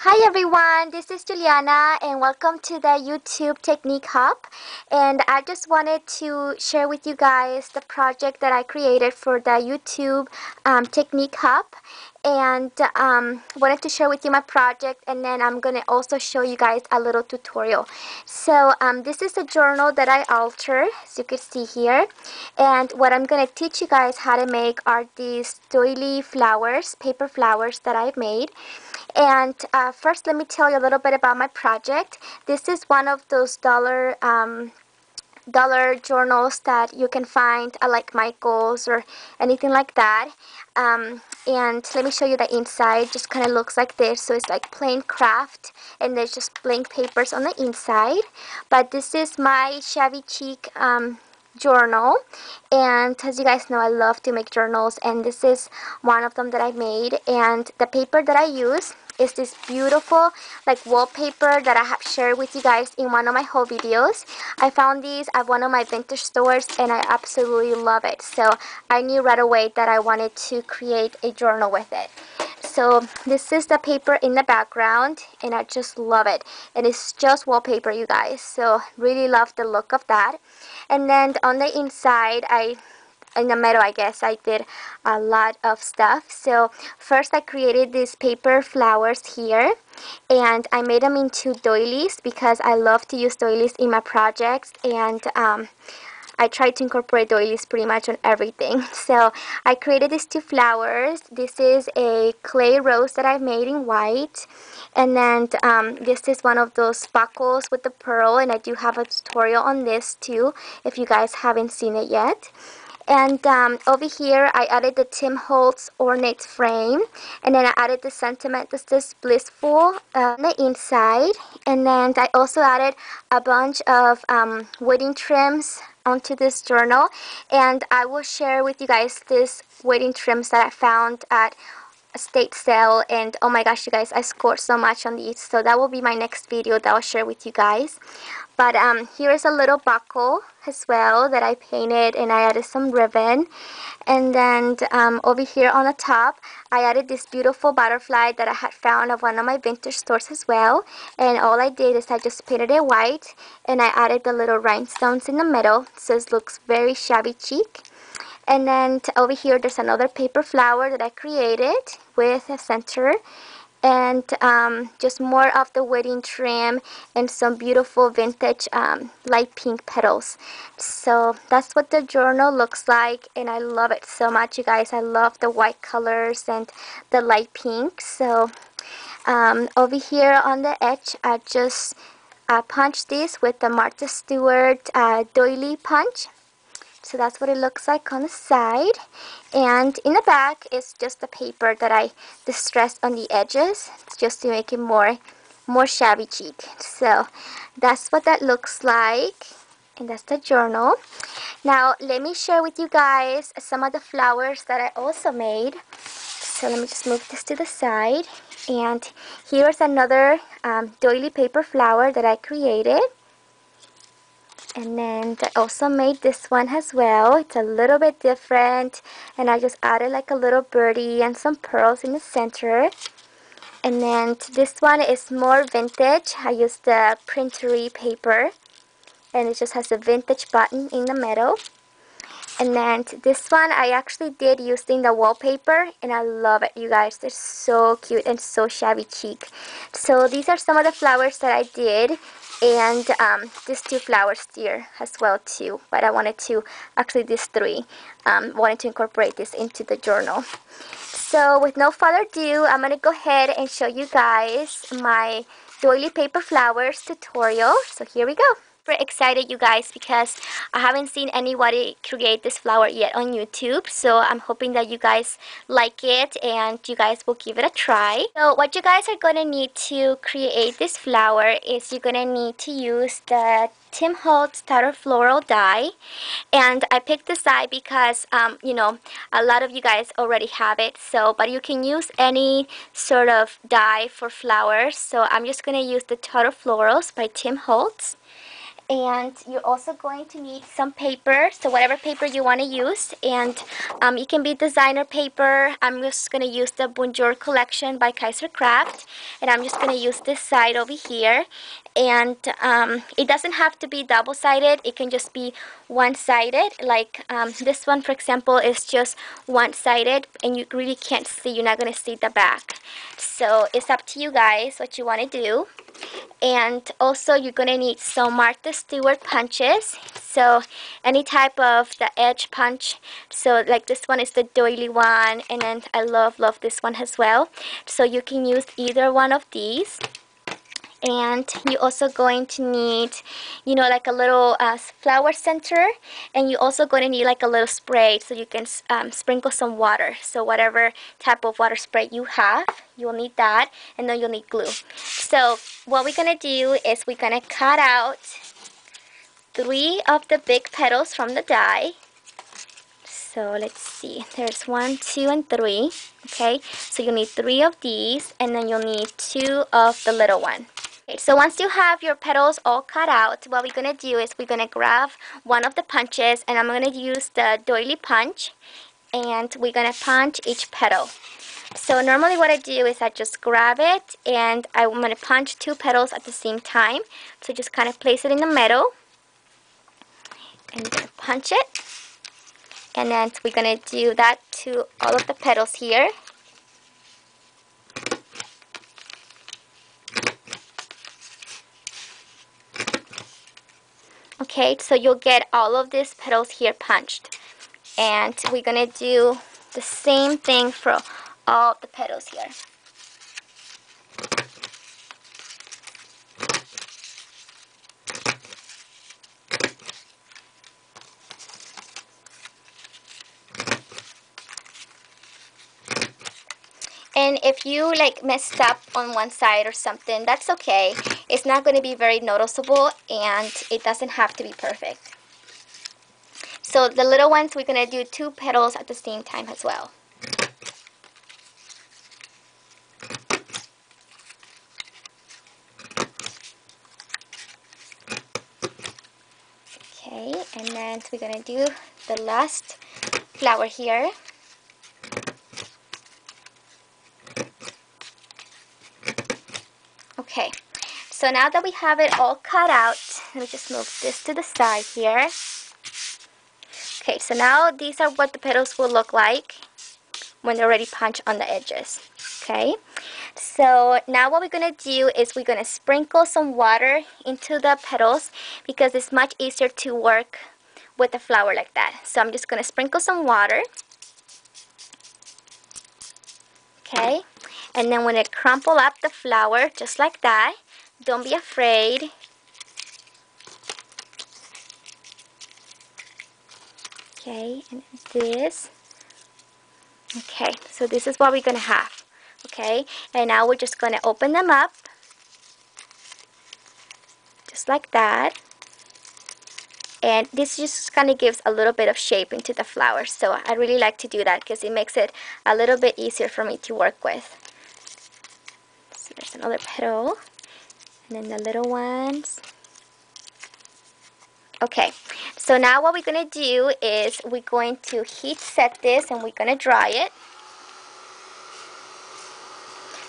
Hi everyone, this is Juliana and welcome to the YouTube Technique Hub. And I just wanted to share with you guys the project that I created for the YouTube Technique Hub. And wanted to share with you my project, and then I'm going to also show you guys a little tutorial. So this is a journal that I altered, as you can see here. And what I'm going to teach you guys how to make are these doily flowers, paper flowers that I've made. And first, let me tell you a little bit about my project. This is one of those dollar journals that you can find at like Michael's or anything like that. And let me show you the inside. Just kind of looks like this. So it's like plain craft, and there's just blank papers on the inside. But this is my Shabby Chic journal, and as you guys know, I love to make journals, and this is one of them that I made. And the paper that I use is this beautiful like wallpaper that I have shared with you guys in one of my haul videos. I found these at one of my vintage stores and I absolutely love it, so I knew right away that I wanted to create a journal with it. So this is the paper in the background, and I just love it. And it's just wallpaper, you guys, so really love the look of that. And then on the inside, in the middle, I guess, I did a lot of stuff. So first I created these paper flowers here, and I made them into doilies because I love to use doilies in my projects, and I try to incorporate doilies pretty much on everything. So I created these two flowers. This is a clay rose that I've made in white. And then this is one of those buckles with the pearl, and I do have a tutorial on this too if you guys haven't seen it yet. And over here, I added the Tim Holtz ornate frame, and then I added the sentiment that says blissful on the inside. And then I also added a bunch of wedding trims onto this journal, and I will share with you guys this wedding trims that I found at estate sale, and oh my gosh, you guys, I scored so much on these, so that will be my next video that I'll share with you guys. But here is a little buckle as well that I painted, and I added some ribbon. And then over here on the top, I added this beautiful butterfly that I had found at one of my vintage stores as well. And all I did is I just painted it white, and I added the little rhinestones in the middle, so it looks very shabby chic. And then over here, there's another paper flower that I created with a center, and just more of the wedding trim and some beautiful vintage light pink petals. So that's what the journal looks like, and I love it so much, you guys. I love the white colors and the light pink. So over here on the edge, I just punched this with the Martha Stewart doily punch. So that's what it looks like on the side. And in the back is just the paper that I distressed on the edges, just to make it more shabby chic. So that's what that looks like, and that's the journal. Now let me share with you guys some of the flowers that I also made. So let me just move this to the side. And here's another doily paper flower that I created. And then I also made this one as well. It's a little bit different, and I just added like a little birdie and some pearls in the center. And then this one is more vintage. I used the printery paper, and it just has a vintage button in the middle. And then this one I actually did using the wallpaper, and I love it, you guys. They're so cute and so shabby chic. So these are some of the flowers that I did, and these two flowers here as well too. But I wanted to, actually these three, wanted to incorporate this into the journal. So with no further ado, I'm going to go ahead and show you guys my doily paper flowers tutorial. So here we go. Super excited, you guys, because I haven't seen anybody create this flower yet on YouTube, so I'm hoping that you guys like it and you guys will give it a try. So what you guys are going to need to create this flower is you're going to need to use the Tim Holtz Starter Floral die, and I picked this die because you know, a lot of you guys already have it, so but you can use any sort of die for flowers. So I'm just going to use the Starter Florals by Tim Holtz. And you're also going to need some paper, so whatever paper you want to use, and it can be designer paper. I'm just going to use the Bonjour collection by Kaiser Craft, and I'm just going to use this side over here. And it doesn't have to be double-sided, it can just be one-sided, like this one for example is just one-sided, and you really can't see, you're not going to see the back. So it's up to you guys what you want to do. And also you're going to need some Martha Stewart punches, so any type of the edge punch. So like this one is the Doily one, and then I love this one as well. So you can use either one of these. And you're also going to need, you know, like a little flower center, and you're also going to need like a little spray so you can sprinkle some water. So whatever type of water spray you have, you'll need that, and then you'll need glue. So what we're going to do is we're going to cut out 3 of the big petals from the die. So let's see, there's 1, 2, and 3. Okay, so you'll need 3 of these, and then you'll need 2 of the little one. Okay, so once you have your petals all cut out, what we're going to do is we're going to grab one of the punches, and I'm going to use the Doily punch, and we're going to punch each petal. So normally what I do is I just grab it, and I'm going to punch 2 petals at the same time. So just kind of place it in the middle, and you're going to punch it. And then we're going to do that to all of the petals here. Okay, so you'll get all of these petals here punched. And we're going to do the same thing for all the petals here. And if you like messed up on one side or something, that's okay. It's not going to be very noticeable, and it doesn't have to be perfect. So the little ones, we're going to do 2 petals at the same time as well. Okay, and then we're going to do the last flower here. Okay, so now that we have it all cut out, let me just move this to the side here. Okay, so now these are what the petals will look like when they're already punched on the edges. Okay, so now what we're going to do is we're going to sprinkle some water into the petals, because it's much easier to work with a flower like that. So I'm just going to sprinkle some water. Okay, and then when it crumple up the flower just like that, don't be afraid. Okay, and this. Okay, so this is what we're going to have. Okay, and now we're just going to open them up just like that. And this just kind of gives a little bit of shape into the flower. So I really like to do that because it makes it a little bit easier for me to work with. So there's another petal. And then the little ones. Okay, so now what we're going to do is we're going to heat set this, and we're going to dry it.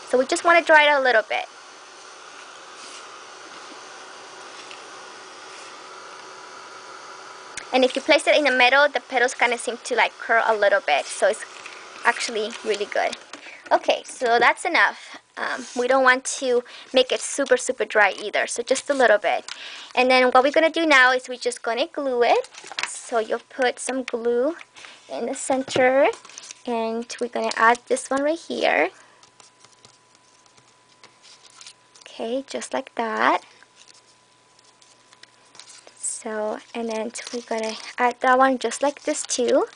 So we just want to dry it a little bit. And if you place it in the middle, the petals kind of seem to like curl a little bit. So it's actually really good. Okay, so that's enough. We don't want to make it super dry either, so just a little bit. And then what we're going to do now is we're just going to glue it. So you'll put some glue in the center, and we're going to add this one right here. Okay, just like that. So, and then we're going to add that one just like this too.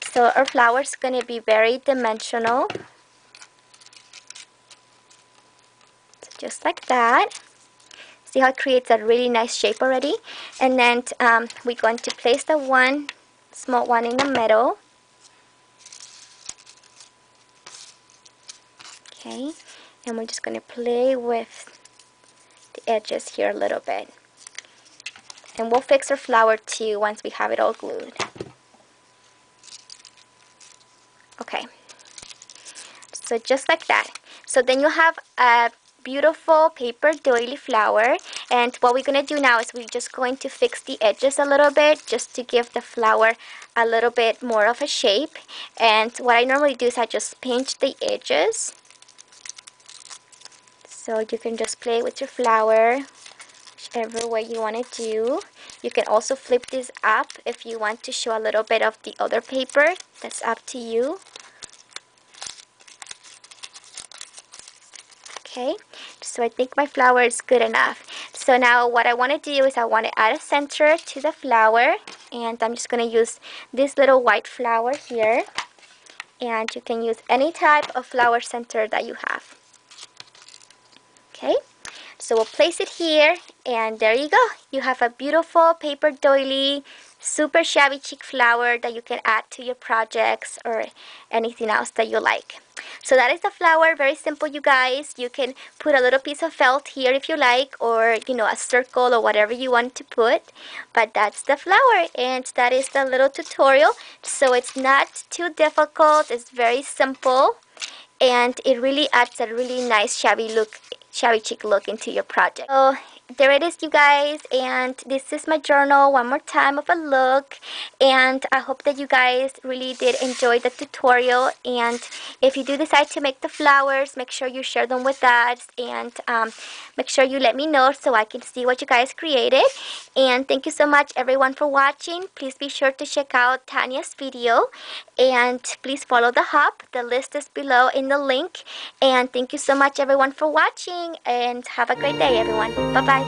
So our flower is going to be very dimensional. So just like that. See how it creates a really nice shape already? And then we're going to place the one small one in the middle. Okay, and we're just going to play with the edges here a little bit. And we'll fix our flower too once we have it all glued. Okay, so just like that. So then you'll have a beautiful paper doily flower, and what we're going to do now is we're just going to fix the edges a little bit just to give the flower a little bit more of a shape. And what I normally do is I just pinch the edges, so you can just play with your flower whichever way you want to do. You can also flip this up if you want to show a little bit of the other paper. That's up to you. Okay, so I think my flower is good enough. So now what I want to do is I want to add a center to the flower, and I'm just going to use this little white flower here, and you can use any type of flower center that you have. Okay, so we'll place it here, and there you go. You have a beautiful paper doily, super shabby chic flower that you can add to your projects or anything else that you like. So that is the flower. Very simple, you guys. You can put a little piece of felt here if you like, or you know, a circle or whatever you want to put. But that's the flower, and that is the little tutorial. So it's not too difficult. It's very simple, and it really adds a really nice shabby chic look into your project. So there it is, you guys, and this is my journal one more time of a look. And I hope that you guys really did enjoy the tutorial, and if you do decide to make the flowers, make sure you share them with us, and make sure you let me know so I can see what you guys created. And thank you so much everyone for watching. Please be sure to check out Tanya's video, and please follow the hub. The list is below in the link. And thank you so much everyone for watching, and have a great day everyone. Bye bye.